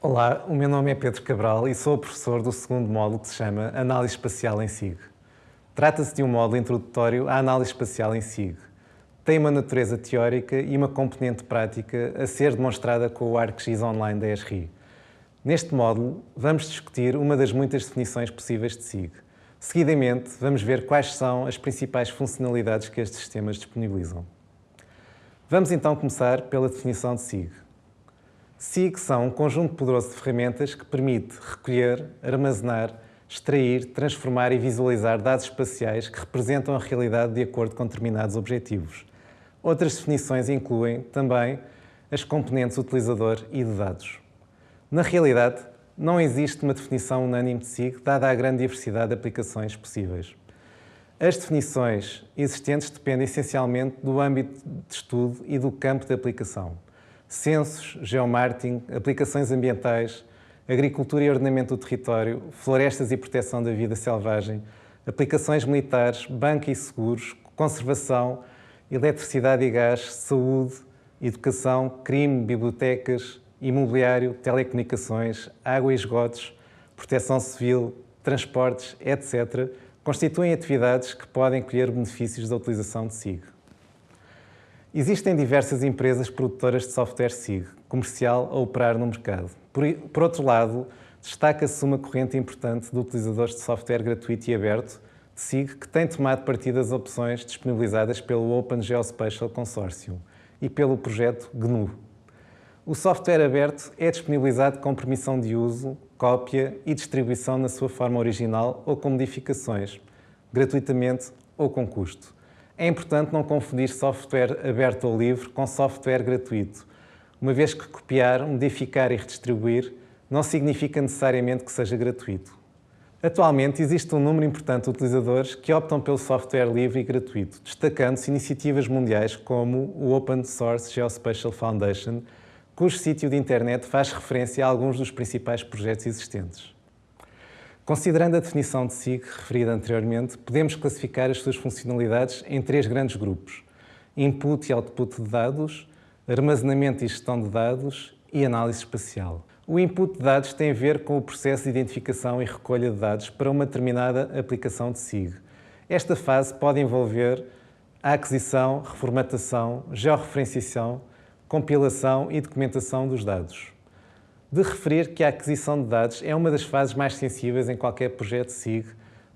Olá, o meu nome é Pedro Cabral e sou professor do segundo módulo que se chama Análise Espacial em SIG. Trata-se de um módulo introdutório à análise espacial em SIG. Tem uma natureza teórica e uma componente prática a ser demonstrada com o ArcGIS Online da ESRI. Neste módulo, vamos discutir uma das muitas definições possíveis de SIG. Seguidamente, vamos ver quais são as principais funcionalidades que estes sistemas disponibilizam. Vamos então começar pela definição de SIG. SIG são um conjunto poderoso de ferramentas que permite recolher, armazenar, extrair, transformar e visualizar dados espaciais que representam a realidade de acordo com determinados objetivos. Outras definições incluem também as componentes utilizador e de dados. Na realidade, não existe uma definição unânime de SIG, dada a grande diversidade de aplicações possíveis. As definições existentes dependem essencialmente do âmbito de estudo e do campo de aplicação. Censos, geomarketing, aplicações ambientais, agricultura e ordenamento do território, florestas e proteção da vida selvagem, aplicações militares, banco e seguros, conservação, eletricidade e gás, saúde, educação, crime, bibliotecas, imobiliário, telecomunicações, água e esgotos, proteção civil, transportes, etc., constituem atividades que podem colher benefícios da utilização de SIG. Existem diversas empresas produtoras de software SIG, comercial a operar no mercado. Por outro lado, destaca-se uma corrente importante de utilizadores de software gratuito e aberto de SIG que tem tomado partido das opções disponibilizadas pelo Open Geospatial Consortium e pelo projeto GNU. O software aberto é disponibilizado com permissão de uso, cópia e distribuição na sua forma original ou com modificações, gratuitamente ou com custo. É importante não confundir software aberto ou livre com software gratuito, uma vez que copiar, modificar e redistribuir não significa necessariamente que seja gratuito. Atualmente, existe um número importante de utilizadores que optam pelo software livre e gratuito, destacando-se iniciativas mundiais como o Open Source Geospatial Foundation, cujo sítio de internet faz referência a alguns dos principais projetos existentes. Considerando a definição de SIG referida anteriormente, podemos classificar as suas funcionalidades em três grandes grupos: input e output de dados, armazenamento e gestão de dados e análise espacial. O input de dados tem a ver com o processo de identificação e recolha de dados para uma determinada aplicação de SIG. Esta fase pode envolver a aquisição, reformatação, georreferenciação, compilação e documentação dos dados. De referir que a aquisição de dados é uma das fases mais sensíveis em qualquer projeto SIG,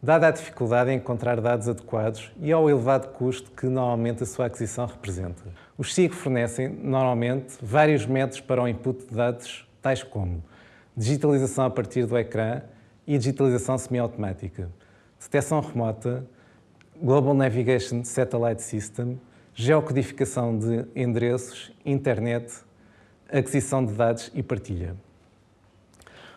dada a dificuldade em encontrar dados adequados e ao elevado custo que normalmente a sua aquisição representa. Os SIG fornecem, normalmente, vários métodos para o input de dados, tais como digitalização a partir do ecrã e digitalização semiautomática, detecção remota, Global Navigation Satellite System, geocodificação de endereços, internet, aquisição de dados e partilha.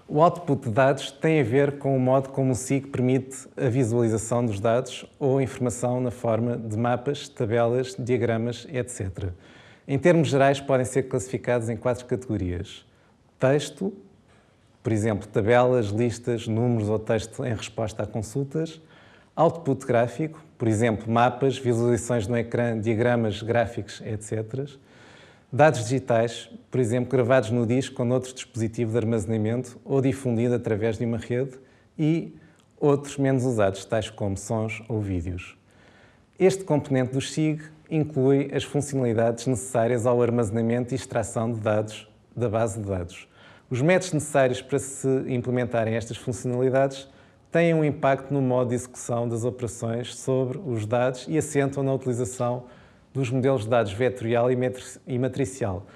O output de dados tem a ver com o modo como o SIG permite a visualização dos dados ou informação na forma de mapas, tabelas, diagramas, etc. Em termos gerais, podem ser classificados em 4 categorias: texto, por exemplo, tabelas, listas, números ou texto em resposta a consultas; output gráfico, por exemplo, mapas, visualizações no ecrã, diagramas, gráficos, etc. Dados digitais, por exemplo, gravados no disco ou noutro dispositivo de armazenamento ou difundido através de uma rede; e outros menos usados, tais como sons ou vídeos. Este componente do SIG inclui as funcionalidades necessárias ao armazenamento e extração de dados da base de dados. Os métodos necessários para se implementarem estas funcionalidades têm um impacto no modo de execução das operações sobre os dados e assentam na utilização dos modelos de dados vetorial e matricial,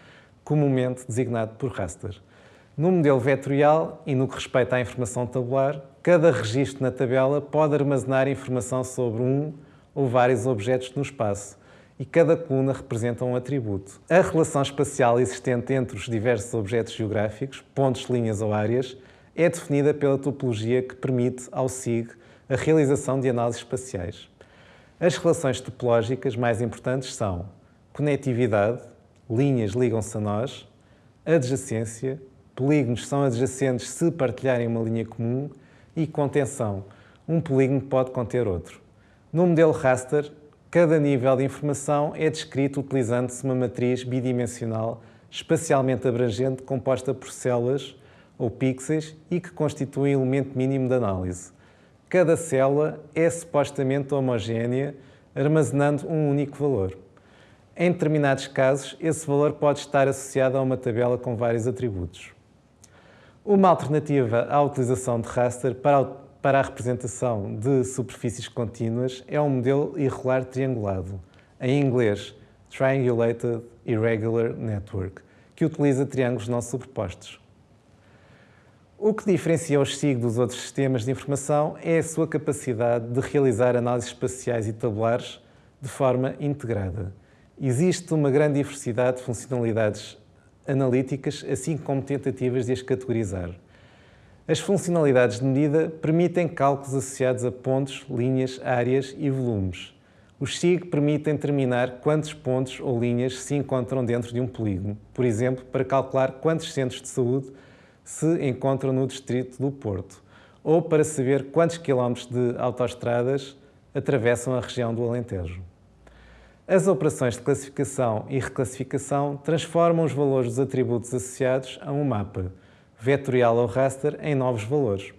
comumente designado por raster. No modelo vetorial e no que respeita à informação tabular, cada registro na tabela pode armazenar informação sobre um ou vários objetos no espaço, e cada coluna representa um atributo. A relação espacial existente entre os diversos objetos geográficos, pontos, linhas ou áreas, é definida pela topologia que permite ao SIG a realização de análises espaciais. As relações topológicas mais importantes são conectividade, linhas ligam-se a nós; adjacência, polígonos são adjacentes se partilharem uma linha comum; e contenção, um polígono pode conter outro. No modelo raster, cada nível de informação é descrito utilizando-se uma matriz bidimensional espacialmente abrangente composta por células ou pixels e que constituem o elemento mínimo de análise. Cada célula é supostamente homogénea, armazenando um único valor. Em determinados casos, esse valor pode estar associado a uma tabela com vários atributos. Uma alternativa à utilização de raster para a representação de superfícies contínuas é um modelo irregular triangulado, em inglês Triangulated Irregular Network, que utiliza triângulos não sobrepostos. O que diferencia os SIG dos outros sistemas de informação é a sua capacidade de realizar análises espaciais e tabulares de forma integrada. Existe uma grande diversidade de funcionalidades analíticas, assim como tentativas de as categorizar. As funcionalidades de medida permitem cálculos associados a pontos, linhas, áreas e volumes. Os SIG permitem determinar quantos pontos ou linhas se encontram dentro de um polígono, por exemplo, para calcular quantos centros de saúde se encontram no distrito do Porto, ou para saber quantos quilómetros de autoestradas atravessam a região do Alentejo. As operações de classificação e reclassificação transformam os valores dos atributos associados a um mapa, vetorial ou raster, em novos valores.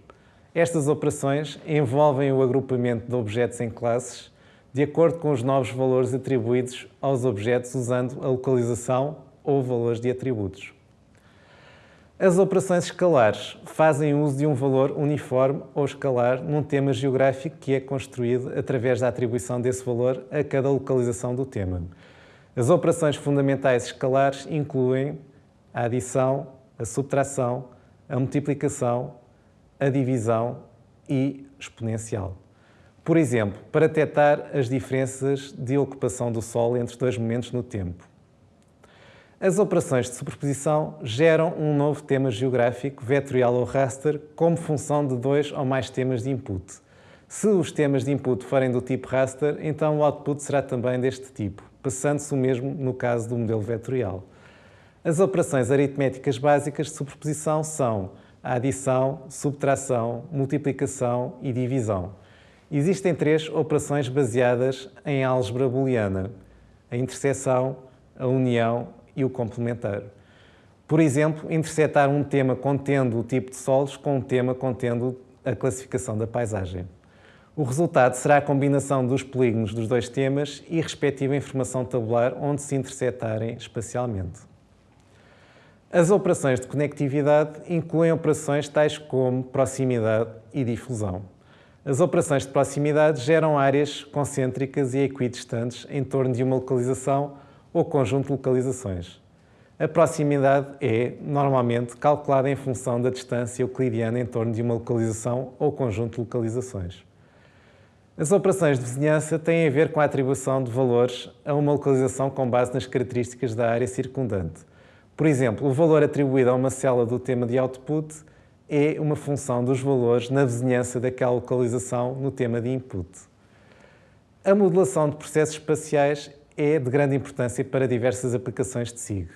Estas operações envolvem o agrupamento de objetos em classes de acordo com os novos valores atribuídos aos objetos usando a localização ou valores de atributos. As operações escalares fazem uso de um valor uniforme ou escalar num tema geográfico que é construído através da atribuição desse valor a cada localização do tema. As operações fundamentais escalares incluem a adição, a subtração, a multiplicação, a divisão e exponencial. Por exemplo, para detectar as diferenças de ocupação do Sol entre dois momentos no tempo. As operações de superposição geram um novo tema geográfico, vetorial ou raster, como função de dois ou mais temas de input. Se os temas de input forem do tipo raster, então o output será também deste tipo, passando-se o mesmo no caso do modelo vetorial. As operações aritméticas básicas de superposição são a adição, subtração, multiplicação e divisão. Existem três operações baseadas em álgebra booleana: a interseção, a união e o complementar. Por exemplo, intersetar um tema contendo o tipo de solos com um tema contendo a classificação da paisagem. O resultado será a combinação dos polígonos dos dois temas e respectiva informação tabular onde se intersetarem espacialmente. As operações de conectividade incluem operações tais como proximidade e difusão. As operações de proximidade geram áreas concêntricas e equidistantes em torno de uma localização ou conjunto de localizações. A proximidade é, normalmente, calculada em função da distância euclidiana em torno de uma localização ou conjunto de localizações. As operações de vizinhança têm a ver com a atribuição de valores a uma localização com base nas características da área circundante. Por exemplo, o valor atribuído a uma célula do tema de output é uma função dos valores na vizinhança daquela localização no tema de input. A modelação de processos espaciais é de grande importância para diversas aplicações de SIG.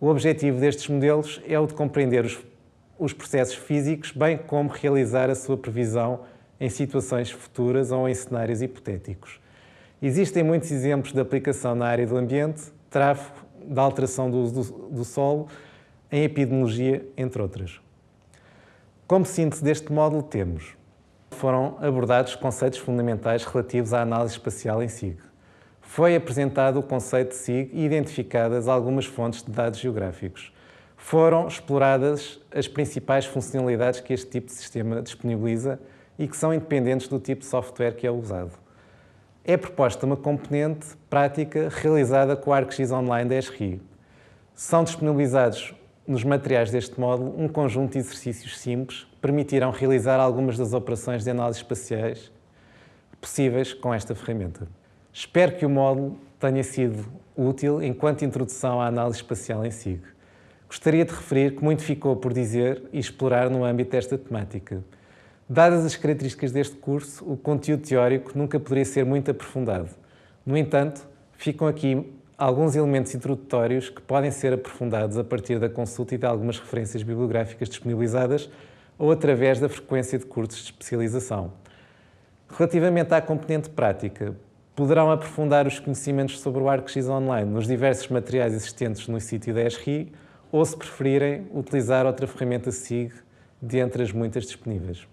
O objetivo destes modelos é o de compreender os processos físicos, bem como realizar a sua previsão em situações futuras ou em cenários hipotéticos. Existem muitos exemplos de aplicação na área do ambiente, tráfego, da alteração do uso do solo, em epidemiologia, entre outras. Como síntese deste módulo temos: foram abordados conceitos fundamentais relativos à análise espacial em SIG. Foi apresentado o conceito de SIG e identificadas algumas fontes de dados geográficos. Foram exploradas as principais funcionalidades que este tipo de sistema disponibiliza e que são independentes do tipo de software que é usado. É proposta uma componente prática realizada com o ArcGIS Online da Esri. São disponibilizados nos materiais deste módulo um conjunto de exercícios simples que permitirão realizar algumas das operações de análise espaciais possíveis com esta ferramenta. Espero que o módulo tenha sido útil enquanto introdução à análise espacial em SIG. Gostaria de referir que muito ficou por dizer e explorar no âmbito desta temática. Dadas as características deste curso, o conteúdo teórico nunca poderia ser muito aprofundado. No entanto, ficam aqui alguns elementos introdutórios que podem ser aprofundados a partir da consulta e de algumas referências bibliográficas disponibilizadas ou através da frequência de cursos de especialização. Relativamente à componente prática, poderão aprofundar os conhecimentos sobre o ArcGIS Online nos diversos materiais existentes no sítio da Esri ou, se preferirem, utilizar outra ferramenta SIG de entre as muitas disponíveis.